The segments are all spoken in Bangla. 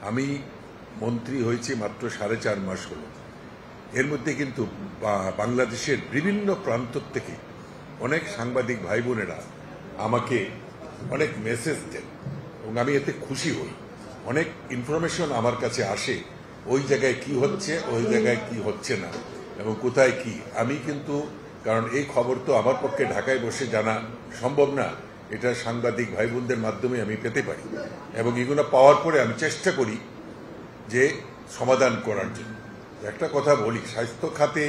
আমি মন্ত্রী হয়েছি মাত্র 4.5 মাস হলো। এর মধ্যে কিন্তু বাংলাদেশের বিভিন্ন প্রান্ত থেকে অনেক সাংবাদিক ভাই বোনেরা আমাকে অনেক মেসেজ দেন এবং আমি এতে খুশি হই। অনেক ইনফরমেশন আমার কাছে আসে, ওই জায়গায় কি হচ্ছে, ওই জায়গায় কি হচ্ছে না এবং কোথায় কি। আমি কিন্তু, কারণ এই খবর তো আমার পক্ষে ঢাকায় বসে জানা সম্ভব না, এটা সাংবাদিক ভাই বোনদের মাধ্যমে আমি পেতে পারি এবং এগুলো পাওয়ার পরে আমি চেষ্টা করি যে সমাধান করার জন্য। একটা কথা বলি, স্বাস্থ্য খাতে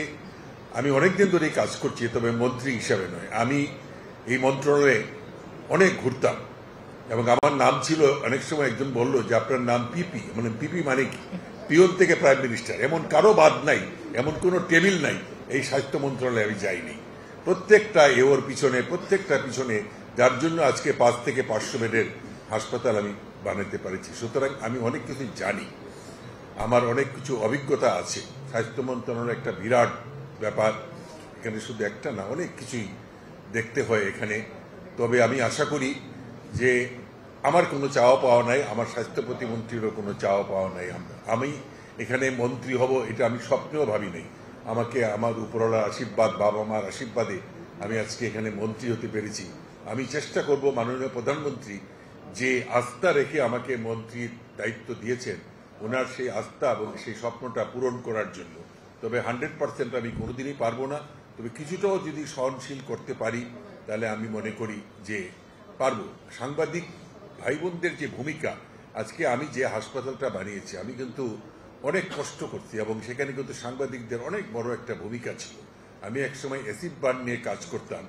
আমি অনেকদিন ধরেই কাজ করছি, তবে মন্ত্রী হিসাবে নয়। আমি এই মন্ত্রণালয়ে অনেক ঘুরতাম এবং আমার নাম ছিল, অনেক সময় একজন বলল যে আপনার নাম পিপি, মানে পিপি মানে কি, পিওন থেকে প্রাইম মিনিস্টার, এমন কারো বাদ নাই, এমন কোনো টেবিল নাই এই স্বাস্থ্য মন্ত্রণালয়ে আমি যাইনি। প্রত্যেকটা এওর পিছনে, প্রত্যেকটা পিছনে, যার জন্য আজকে 5 থেকে 500 বেডের হাসপাতাল আমি বানাতে পেরেছি। সুতরাং আমি অনেক কিছু জানি, আমার অনেক কিছু অভিজ্ঞতা আছে। স্বাস্থ্য মন্ত্রণালয়ের একটা বিরাট ব্যাপার, এখানে শুধু একটা না, অনেক কিছুই দেখতে হয় এখানে। তবে আমি আশা করি যে আমার কোনো চাওয়া পাওয়া নাই, আমার স্বাস্থ্য প্রতিমন্ত্রীরও কোনো চাওয়া পাওয়া নাই। আমি এখানে মন্ত্রী হব এটা আমি স্বপ্নেও ভাবি নাই। আমাকে আমার উপরওয়ালার আশীর্বাদ, বাবা মার আশীর্বাদে আমি আজকে এখানে মন্ত্রী হতে পেরেছি। আমি চেষ্টা করব মাননীয় প্রধানমন্ত্রী যে আস্থা রেখে আমাকে মন্ত্রীর দায়িত্ব দিয়েছেন, ওনার সেই আস্থা এবং সেই স্বপ্নটা পূরণ করার জন্য। তবে 100% আমি কোনোদিনই পারবো না, তবে কিছুটাও যদি সহনশীল করতে পারি তাহলে আমি মনে করি যে পারবো। সাংবাদিক ভাই বোনদের যে ভূমিকা, আজকে আমি যে হাসপাতালটা বানিয়েছি আমি কিন্তু অনেক কষ্ট করছি এবং সেখানে কিন্তু সাংবাদিকদের অনেক বড় একটা ভূমিকা ছিল। আমি একসময় অ্যাসিড বার্ন নিয়ে কাজ করতাম,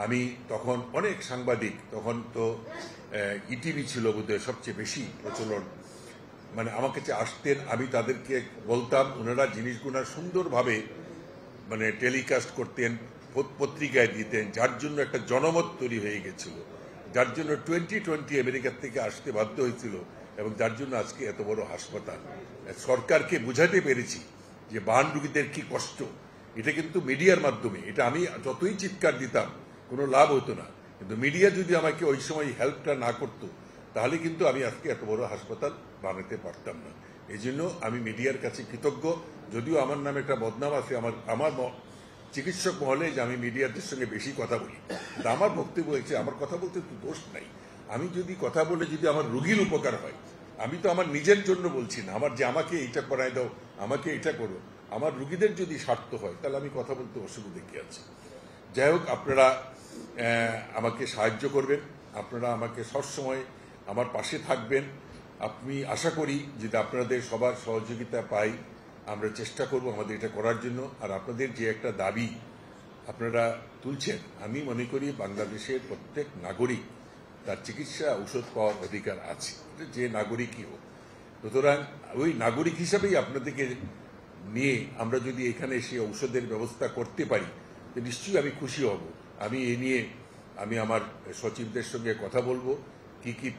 আমি তখন অনেক সাংবাদিক, তখন তো ইটিভি ছিল বোধহয় সবচেয়ে বেশি প্রচলন, মানে আমার কাছে আসতেন, আমি তাদেরকে বলতাম, ওনারা জিনিসগুলো সুন্দরভাবে মানে টেলিকাস্ট করতেন, পত্রিকায় দিতেন, যার জন্য একটা জনমত তৈরি হয়ে গেছিল, যার জন্য 2020 আমেরিকার থেকে আসতে বাধ্য হয়েছিল এবং যার জন্য আজকে এত বড় হাসপাতাল। সরকারকে বুঝাতে পেরেছি যে বার্ন রোগীদের কি কষ্ট। এটা কিন্তু মিডিয়ার মাধ্যমে, এটা আমি যতই চিৎকার দিতাম কোনো লাভ হতো না, কিন্তু মিডিয়া যদি আমাকে ওই সময় হেল্পটা না করতো তাহলে কিন্তু আমি আজকে এত বড় হাসপাতাল বানাতে পারতাম না। এই জন্য আমি মিডিয়ার কাছে কৃতজ্ঞ। যদিও আমার নামে একটা বদনাম আছে আমার চিকিৎসক মহলে, যে আমি মিডিয়াদের সঙ্গে বেশি কথা বলি, কিন্তু আমার বক্তব্য হয়েছে আমার কথা বলতে তো দোষ নাই। আমি যদি কথা বলে যদি আমার রোগীর উপকার হয়, আমি তো আমার নিজের জন্য বলছি না, আমার যে আমাকে এইটা করায় দাও, আমাকে এটা করো, আমার রোগীদের যদি স্বার্থ হয় তাহলে আমি কথা বলতে অসুবিধা কি আছে। যাই হোক, আপনারা আমাকে সাহায্য করবেন, আপনারা আমাকে সবসময় আমার পাশে থাকবেন। আমি আশা করি যদি আপনাদের সবার সহযোগিতা পাই, আমরা চেষ্টা করব আমাদের এটা করার জন্য। আর আপনাদের যে একটা দাবি আপনারা তুলছেন, আমি মনে করি বাংলাদেশের প্রত্যেক নাগরিক তার চিকিৎসা ঔষধ পাওয়ার অধিকার আছে, যে নাগরিকই হোক। সুতরাং ওই নাগরিক হিসাবেই আপনাদেরকে নিয়ে আমরা যদি এখানে এসে ঔষধের ব্যবস্থা করতে পারি তো নিশ্চয়ই আমি খুশি হব। আমি এ নিয়ে আমি আমার সচিবদের সঙ্গে কথা বলবো, কি কি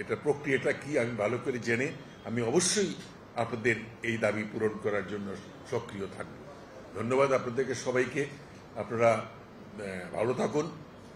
এটা প্রক্রিয়াটা কি আমি ভালো করে জেনে আমি অবশ্যই আপনাদের এই দাবি পূরণ করার জন্য সক্রিয় থাকব। ধন্যবাদ আপনাদেরকে সবাইকে, আপনারা ভালো থাকুন।